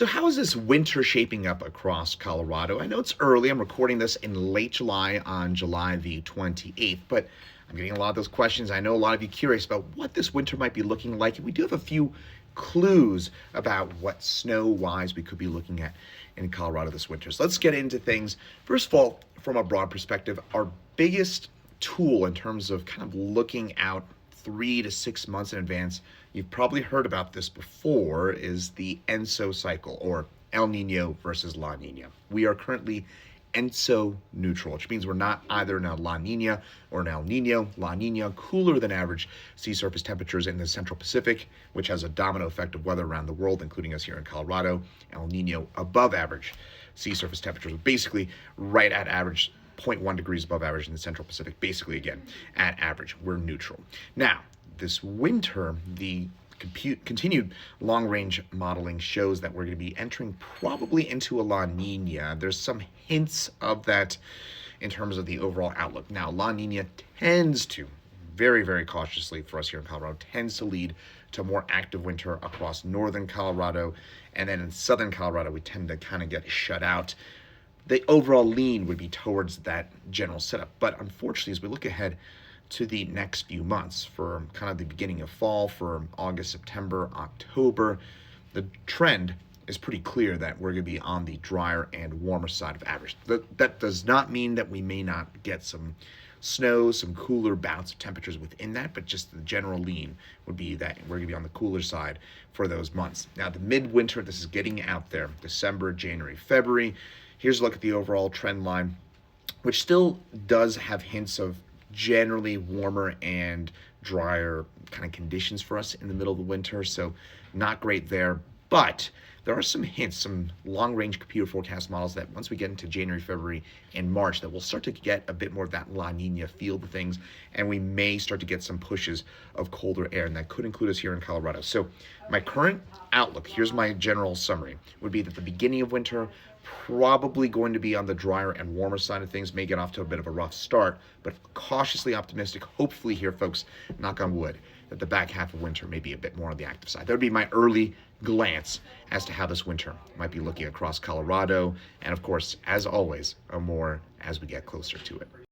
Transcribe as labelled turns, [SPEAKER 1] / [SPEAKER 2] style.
[SPEAKER 1] So how is this winter shaping up across Colorado? I know it's early. I'm recording this in late July on July the 28th, but I'm getting a lot of those questions. I know a lot of you curious about what this winter might be looking like. And we do have a few clues about what snow-wise we could be looking at in Colorado this winter. So let's get into things. First of all, from a broad perspective, our biggest tool in terms of kind of looking out 3 to 6 months in advance, you've probably heard about this before, is the ENSO cycle, or El Nino versus La Nina. We are currently ENSO neutral, which means we're not either in a La Nina or an El Nino. La Nina, cooler than average sea surface temperatures in the Central Pacific, which has a domino effect of weather around the world, including us here in Colorado. El Nino, above average sea surface temperatures, basically right at average, zero point 0.1 degrees above average in the Central Pacific, basically again at average. We're neutral. Now, this winter, the continued long-range modeling shows that we're going to be entering probably into a La Nina. There's some hints of that in terms of the overall outlook. Now, La Nina tends to, very, very cautiously for us here in Colorado, tends to lead to a more active winter across northern Colorado, and then in southern Colorado, we tend to kind of get shut out. The overall lean would be towards that general setup. But unfortunately, as we look ahead to the next few months, for kind of the beginning of fall, for August, September, October, the trend is pretty clear that we're going to be on the drier and warmer side of average. That does not mean that we may not get some snow, some cooler bouts of temperatures within that, but just the general lean would be that we're going to be on the cooler side for those months. Now, the midwinter, this is getting out there, December, January, February. Here's a look at the overall trend line, which still does have hints of generally warmer and drier kind of conditions for us in the middle of the winter, so not great there. But there are some hints, some long-range computer forecast models that once we get into January, February, and March, that we'll start to get a bit more of that La Nina feel to things, and we may start to get some pushes of colder air, and that could include us here in Colorado. So my current outlook, here's my general summary, would be that the beginning of winter, probably going to be on the drier and warmer side of things, may get off to a bit of a rough start, but cautiously optimistic, hopefully here, folks, knock on wood, that the back half of winter may be a bit more on the active side. That would be my early glance as to how this winter might be looking across Colorado, and of course, as always, more as we get closer to it.